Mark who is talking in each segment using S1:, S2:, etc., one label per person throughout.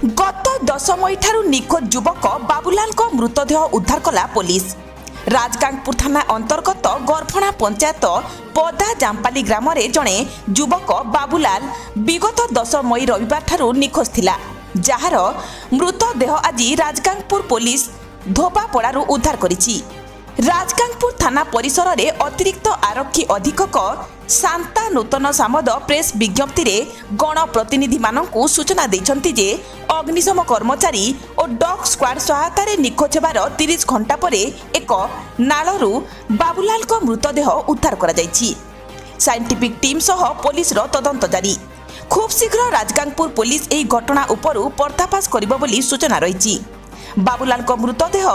S1: गत 10 मई ठारू निखोज युवक बाबूलाल को मृतदेह उद्धार कला पुलिस। राजगांगपुर थाना अंतर्गत गरफणा पंचायत पदा जाम्पाली ग्राम रे जणे युवक बाबूलाल विगत 10 मई रविवार ठारू निखोज थिला, जार मृतदेह आज राजगांगपुर पुलिस धोपापड़ारू उद्धार करिछि। राजगांगपुर थाना परिसर रे अतिरिक्त आरक्षी अधीक्षक शांता नूतन सामद प्रेस विज्ञप्ति रे गण प्रतिनिधि मानकु सूचना दैछन्ति जे अग्निशम कर्मचारी और डॉग स्क्वाड सहायता रे निखोज हेबार 30 घंटा परे एक नालरू बाबूलाल को मृतदेह उद्धार करा जायछि। साइंटिफिक टीम सह पुलिस रो तदंत जारी। खूब शीघ्र राजगांगपुर पुलिस एही घटना उपरु पर्दाफाश करिबो बोली सूचना रहिछि। बाबूलाल को मृतदेह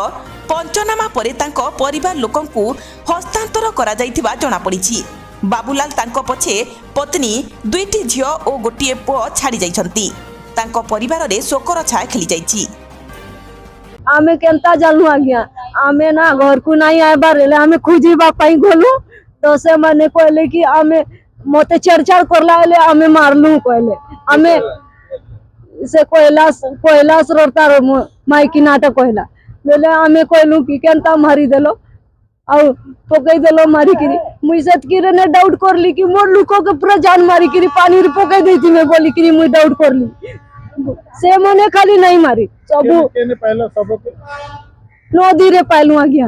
S1: पंचनामा परे तांको परिवार लोकंकु हस्तांतर करा जायथिबा जणा पड़िछि। बाबूलाल तांको पछे पत्नी दुईटी झियो और गोटिए पुओ छाड़ी जाइछन्ति। तांको परिवार रे शोकर छाया खेली जाइछि।
S2: आमे केनता जानू आज्ञा आमे ना घर को नहीं आइबार ले आमे खुजीबा पाई गोलु तो से माने कहले कि आमे मते चरचर करला ले आमे मारलू कहले आमे से कोयलास रतार माइकी नाटक कहला बेले आमे कहलू कि केनता मारी देलो आउ पकई देलो मारी किरी मुई सेत कि ने डाउट करली कि मोर लुको के पूरा जान मारी किरी पानी रे पकई देती मैं बोली किरी मुई डाउट करली से मने खाली नहीं मारी सबु
S3: केने पहला सबके
S2: नदी रे पाइलु आज्ञा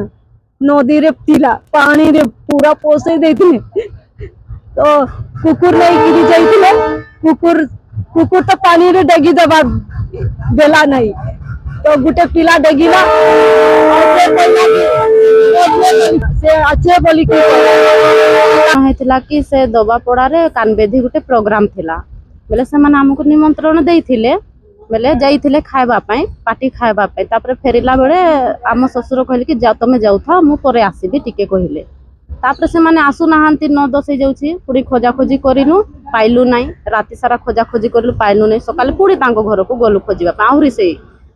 S2: नदी रे तिला पानी रे पूरा पोसे देथिले तो कुकुर नहीं गिरी जाइथिले कुकुर तो पानी रे डगी दबा देला नहीं तो गुटे पिला डगिला से अच्छे बोली
S4: कि से दबा पड़ा रे कानबेधी गुटे प्रोग्राम थिला बेले से माने हमको निमंत्रण देइथिले बेले जाइथिले खाइबा पई पार्टी खाइबा पई तापर फेरिला बेले आम ससुर कहले कि जा तमे जाउ था मु परे आसीबी टिके कहिले तापर से माने आसु नाहांती 9-10 हो जाउछि पुडी खोजा खोजी करिनु पाइलु नाही राति सारा खोजा खोजी करलु पाइलु नाही सकाले पुडी तांको घर को गोलु खोजिबा पई आहुरी से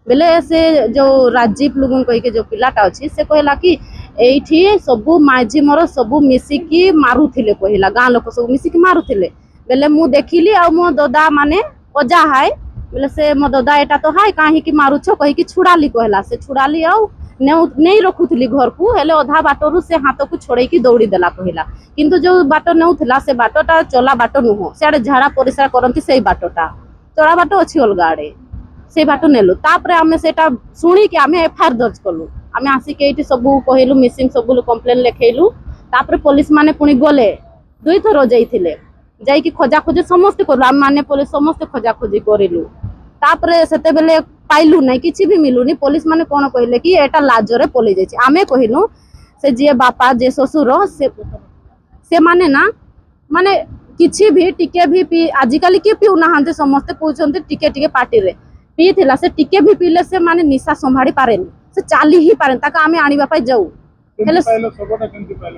S4: बेले से जो राजीव लुगुन कहि के जो पिलाटा अछि से कहला कि एठी सबु माझी मोर सबु मिसी की मारुथिले कहला गां लोक सबु मिसी की मारुथिले बेले मु देखिली आ मो ददा माने अजा हाय बेले से मो ददा एटा तो हाय काहे की मारुछो कहि की छुड़ाली कहला से छुड़ाली आ नहीं रखुली घर को हेले अधा बाटरू से हाथ को छोड़े की दौड़ी देला कहला किंतु जो बाट नौला से बाटटा चला बाट नुह सियाड़े झाड़ा परिस्रा करती से बाटटा चला बाट अच्छी अलग आड़े से बाट नेलु तापर आमे सेटा सुनी कि आमे एफआईआर दर्ज कलु आमे आसिक एठी सबु कहलु मिसिंग सबु कंप्लेन लिखेलु तापर पुलिस माने पुनी गले 2 थर जाइथिले जाई कि खोजा खोजी समस्त करलु आम माने पुलिस समस्त खोजा खोजी करिलु तापर सेते बेले पाइलु नहीं किछि भी मिलुनी पुलिस माने कोन कहले कि एटा लाजरे पलि जाइछि आमे कहिनु से जे बापा जे ससुर से माने ना माने किछि भी टिके भी पी आजिकल के पिउ नाहंते समस्त कहउछन्ते टिके टिके पार्टी रे पी थिला से टिके भी पीले से माने निशा संभाड़ी पारेनी से चाली ही पारेन ताका आमे आनिबा पाई जाऊ हेले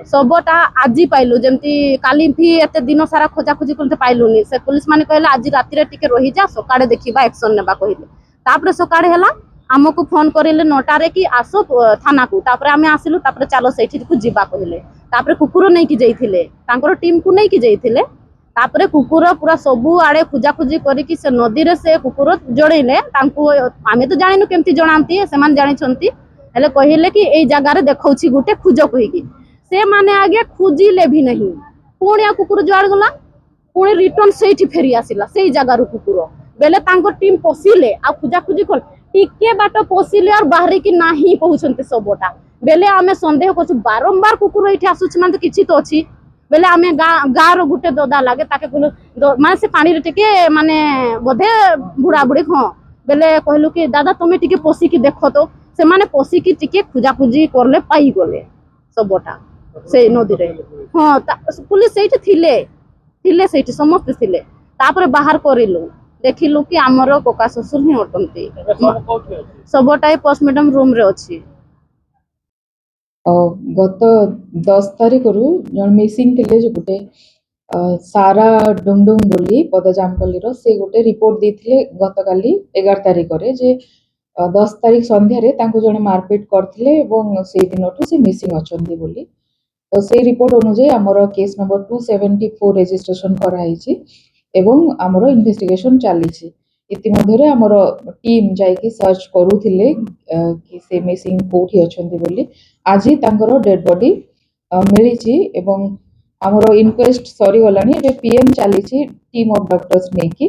S4: सबटा आजी पाइलु जेमती काली भी एते दिन सारा खोजा खोजी करते पाइलुनी से पुलिस माने कहला आज राति रे टिके रही जा सकाळे देखिबा एक्शन नेबा कहिले तापर सकाळे हला हमको फोन करिले 9टा रे कि आसो थाना को तापर आमे आसिलु तापर चलो सेठी को जिबा कहिले तापर कुकुर नै कि जाइथिले तांकर टीम को नै कि जाइथिले तापर कुकुर पूरा सबु आड़े खोजा खोजी करी कि से नदी रे से कुकुर जोड़ैले तांको आमे तो जानिनु केमती जणांती से मान जानि छंती हेले कहिले कि एई जगह रे देखौछि गुटे खुजो कहि कि से माने आगे खुजिले भी नहीं पुणिया कुकुर जोड़ गला पुणी रिटर्न सेठी फेरी आसिला सेई जगह रो कुकुर बेले तांको टीम पसिले आ खुजा खुजी कर टिके बाट पसिले और बाहरी कि नाही पहुचंते सबटा बेले आमे संदेह करछु बारंबार कुकुर एठी आसुछ मान तो किछि तो अछि बेले आमे गा रो गुटे ददा लागे ताके कहलु माने से पानी रे टिके माने बोधे बुढ़ा बुढ़ी हां बेले कहलु कि दादा तुमे टिके पसी की देखो तो से माने पसी की टिके खुजा खुजी करले पाई गले सबटा से नदी रे हां पुलिस सेठी थिले सेठी समस्त थिले तापर बाहर करिलु देखिलु कि हमरो कोका ससुर ही अटंती सबटाई पोस्टमार्टम रूम रे अछि।
S5: गत 10 तारिख रु जन मिसिंग थिले जो गुटे सारा डुंगडुंग बोली पदजामपल्ली रो से गुटे रिपोर्ट देथिले गत काली 11 तारिख रे जे 10 तारिख संध्या रे तांको जने मारपीट करथिले एवं से दिनटु से मिसिंग अछंती बोली तो से रिपोर्ट अनुसार हमर केस नंबर 274 रजिस्ट्रेशन करा हिची एवं हमरो इन्वेस्टिगेशन चली छी इतिमध्यरे आमर टीम जाइकी सर्च करूथिले कि से मिसिंग कोठी अछंती बोली आज तांकर डेड बॉडी मिलिछि एवं आमर इनक्वेस्ट सरी गलानी जे पीएम चलीछि टीम ऑफ डॉक्टर्स नेकी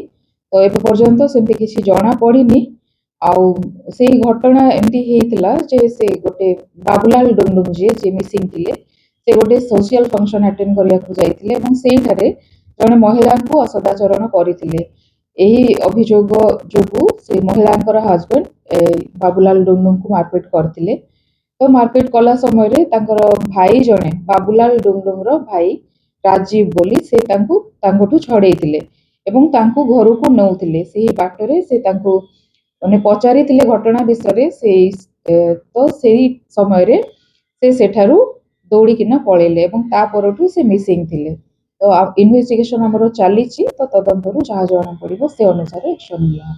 S5: तो ए पर्यंत सेमती किछि जणा पड़िनी आउ से घटना एमती हेतिला जे से गोटे बाबुलाल डुंगडुंग जे मिसिंग थिले से गोटे सोशल फंक्शन अटेंड करिया को जाइथिले एवं सेठारे जणे महिला को असदाचरण करिथिले एही अभियोग जोगु से महिलांकर हस्बैंड बाबुलाल डुंगडुंग को मारपीट करथिले तो मारपीट कला समय रे तांकर भाई जणे बाबुलाल डुंगडुंग रो भाई राजीव बोली से तांकोठू छड़ेइथिले एवं तांको घर को नौथिले सेही बाटरे से तांको माने पचारिथिले घटना विषय से तो सेही समय रे से सेठारू दौड़ी किना पळेले एवं ता परठू से मिसिंग थिले तो इन्वेस्टिगेशन हमरो चलीछि तो तदंतरु जहा जणा पड़िबो से अनुसार एक्शन लिया